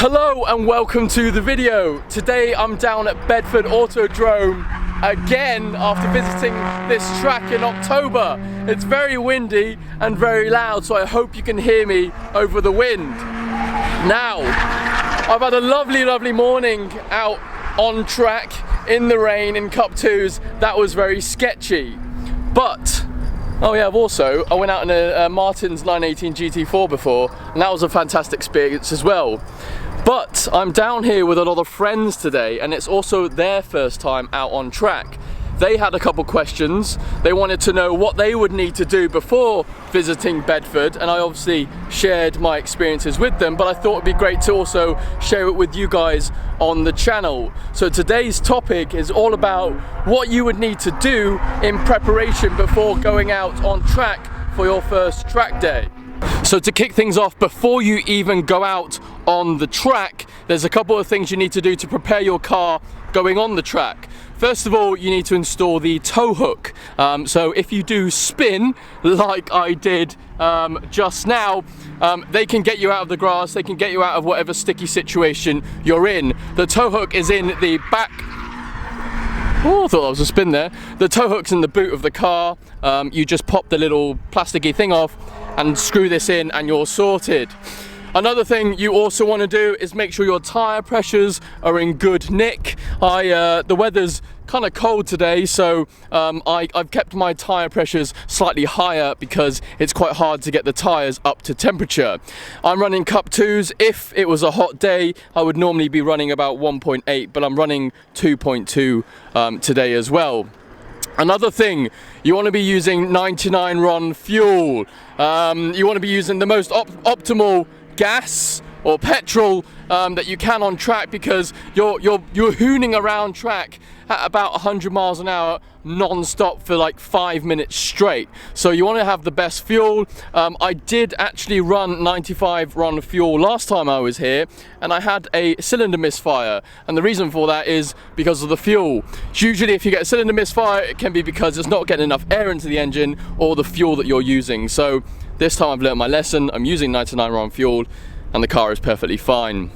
Hello and welcome to the video. Today I'm down at Bedford Autodrome again after visiting this track in October. It's very windy and very loud, so I hope you can hear me over the wind. Now, I've had a lovely morning out on track in the rain in Cup 2s. That was very sketchy. But I went out in a Martin's 918 GT4 before, and that was a fantastic experience as well. But I'm down here with a lot of friends today, and it's also their first time out on track. They had a couple questions. They wanted to know what they would need to do before visiting Bedford, and I obviously shared my experiences with them, but I thought it'd be great to also share it with you guys on the channel. So today's topic is all about what you would need to do in preparation before going out on track for your first track day. So to kick things off, before you even go out on the track, there's a couple of things you need to do to prepare your car going on the track. First of all, you need to install the tow hook. So if you do spin, like I did just now, they can get you out of the grass, they can get you out of whatever sticky situation you're in. The tow hook is in the back. Oh, I thought that was a spin there. The tow hook's in the boot of the car. You just pop the little plasticky thing off and screw this in and you're sorted. Another thing you also want to do is make sure your tyre pressures are in good nick. The weather's kind of cold today, so I've kept my tyre pressures slightly higher because it's quite hard to get the tyres up to temperature. I'm running Cup 2s. If it was a hot day, I would normally be running about 1.8, but I'm running 2.2 today as well. Another thing, you want to be using 99 RON fuel. You want to be using the most optimal gas or petrol that you can on track, because you're hooning around track at about 100 miles an hour non-stop for like 5 minutes straight. So you want to have the best fuel. I did actually run 95 RON fuel last time I was here, and I had a cylinder misfire, and the reason for that is because of the fuel. Usually if you get a cylinder misfire, it can be because it's not getting enough air into the engine or the fuel that you're using. So this time I've learned my lesson. I'm using 99 RON fuel and the car is perfectly fine.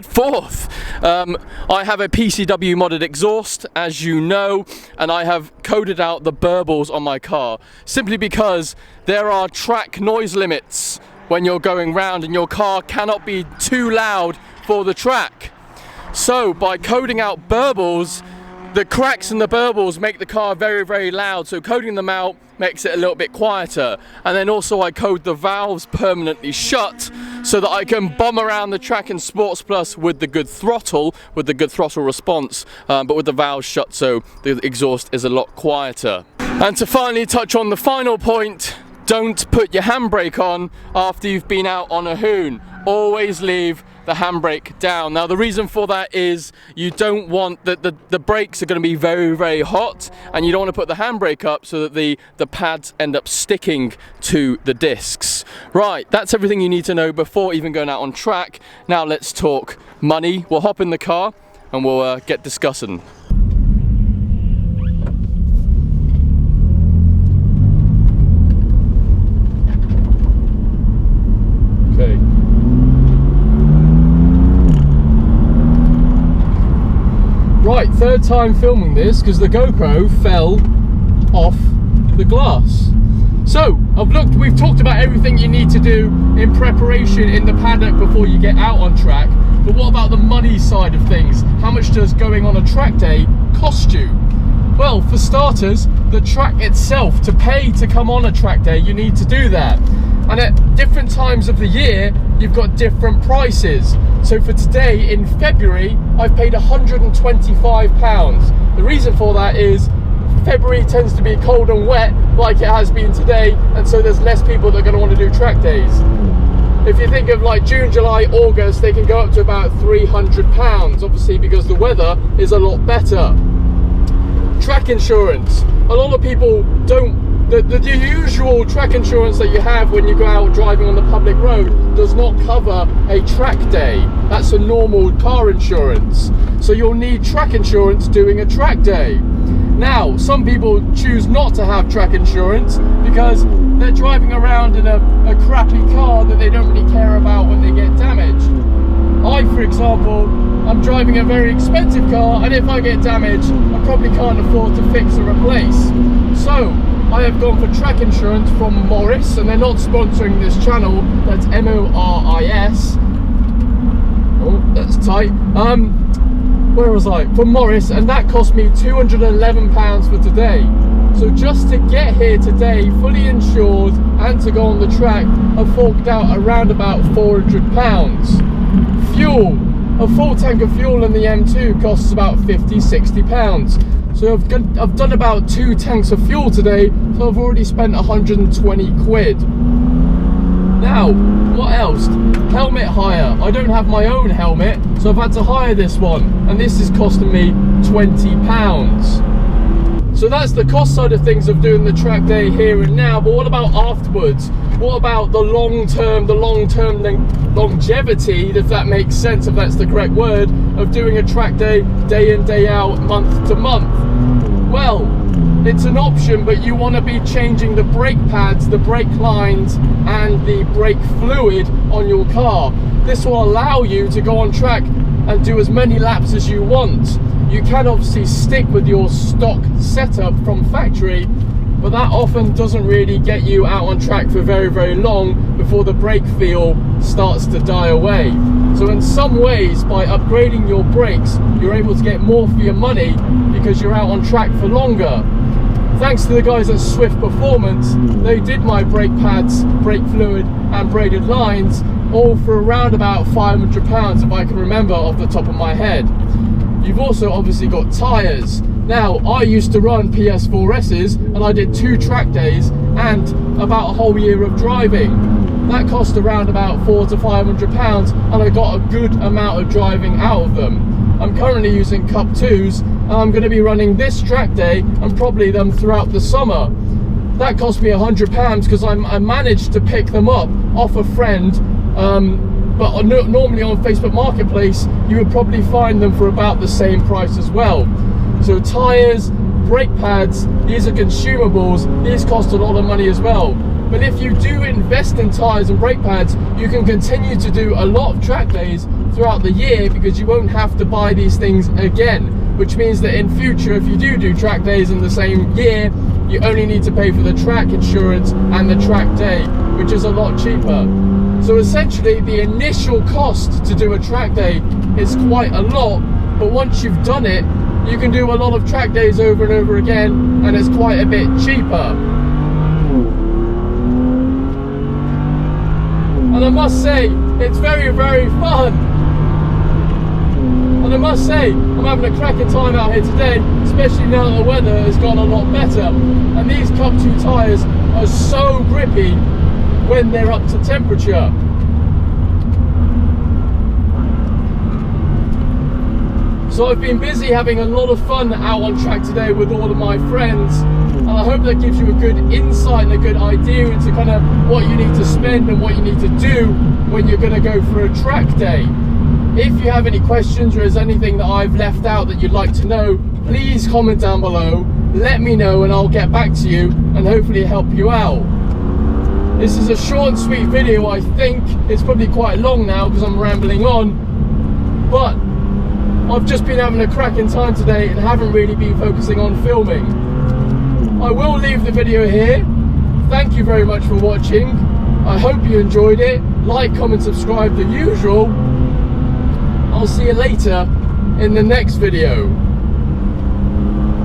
Fourth, I have a PCW modded exhaust, as you know, and I have coded out the burbles on my car simply because there are track noise limits when you're going round, and your car cannot be too loud for the track. So by coding out burbles, the cracks in the burbles make the car very loud, so coding them out makes it a little bit quieter. And then also I code the valves permanently shut so that I can bomb around the track in Sports Plus with the good throttle response, but with the valves shut, so the exhaust is a lot quieter. And to finally touch on the final point, don't put your handbrake on after you've been out on a hoon. Always leave the handbrake down. Now the reason for that is you don't want the brakes are going to be very hot, and you don't want to put the handbrake up so that the pads end up sticking to the discs. Right, that's everything you need to know before even going out on track. Now let's talk money. We'll hop in the car and we'll get discussing. Okay. Right, third time filming this because the GoPro fell off the glass. So, we've talked about everything you need to do in preparation in the paddock before you get out on track, but what about the money side of things? How much does going on a track day cost you? Well, for starters, the track itself, to pay to come on a track day, you need to do that. And at different times of the year, you've got different prices. So for today, in February, I've paid £125. The reason for that is February tends to be cold and wet, like it has been today, and so there's less people that are going to want to do track days. If you think of like June, July, August, they can go up to about £300, obviously because the weather is a lot better. Track insurance. A lot of people don't. The usual track insurance that you have when you go out driving on the public road does not cover a track day. That's a normal car insurance. So you'll need track insurance doing a track day. Now, some people choose not to have track insurance because they're driving around in a crappy car that they don't really care about I'm driving a very expensive car, and if I get damaged, I probably can't afford to fix or replace. So I have gone for track insurance from Morris, and they're not sponsoring this channel. That's M-O-R-I-S. Oh, that's tight. Where was I? From Morris, and that cost me £211 for today. So just to get here today, fully insured, and to go on the track, I've forked out around about £400. Fuel. A full tank of fuel in the M2 costs about £50–60. So I've done about 2 tanks of fuel today, so I've already spent 120 quid. Now, what else? Helmet hire. I don't have my own helmet, so I've had to hire this one, and this is costing me £20. So that's the cost side of things of doing the track day here and now, but what about afterwards? What about the long-term longevity, if that makes sense, if that's the correct word, of doing a track day, day in, day out, month to month? Well, it's an option, but you want to be changing the brake pads, the brake lines, and the brake fluid on your car. This will allow you to go on track and do as many laps as you want. You can obviously stick with your stock setup from factory, but that often doesn't really get you out on track for very, very long before the brake feel starts to die away. So in some ways, by upgrading your brakes, you're able to get more for your money because you're out on track for longer. Thanks to the guys at Swift Performance, they did my brake pads, brake fluid, and braided lines all for around about £500, if I can remember off the top of my head. You've also obviously got tyres. Now, I used to run PS4Ss, and I did 2 track days and about a whole year of driving. That cost around about £400 to £500, and I got a good amount of driving out of them. I'm currently using Cup 2s, and I'm going to be running this track day and probably them throughout the summer. That cost me £100 because I managed to pick them up off a friend, but normally on Facebook Marketplace you would probably find them for about the same price as well. So tyres, brake pads, these are consumables, these cost a lot of money as well. But if you do invest in tyres and brake pads, you can continue to do a lot of track days throughout the year because you won't have to buy these things again, which means that in future, if you do track days in the same year, you only need to pay for the track insurance and the track day, which is a lot cheaper. So essentially the initial cost to do a track day is quite a lot, but once you've done it, you can do a lot of track days over and over again, and it's quite a bit cheaper. And I must say, it's very, very fun. And I must say, I'm having a cracking time out here today, especially now that the weather has gone a lot better. And these Cup 2 tyres are so grippy when they're up to temperature. So I've been busy having a lot of fun out on track today with all of my friends, and I hope that gives you a good insight and a good idea into kind of what you need to spend and what you need to do when you're going to go for a track day. If you have any questions or there's anything that I've left out that you'd like to know, please comment down below, let me know, and I'll get back to you and hopefully help you out. This is a short and sweet video. I think it's probably quite long now because I'm rambling on, but I've just been having a cracking time today and haven't really been focusing on filming. I will leave the video here. Thank you very much for watching. I hope you enjoyed it. Like, comment, subscribe, the usual. I'll see you later in the next video.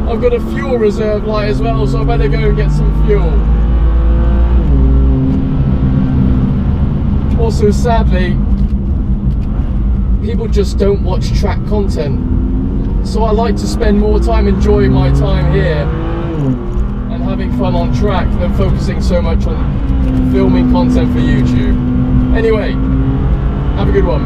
I've got a fuel reserve light as well, so I better go and get some fuel. Also, sadly, people just don't watch track content, so I like to spend more time enjoying my time here and having fun on track than focusing so much on filming content for YouTube. Anyway, have a good one.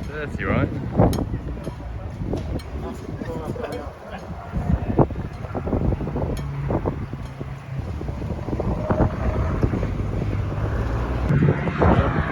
Dirty, right? Yeah.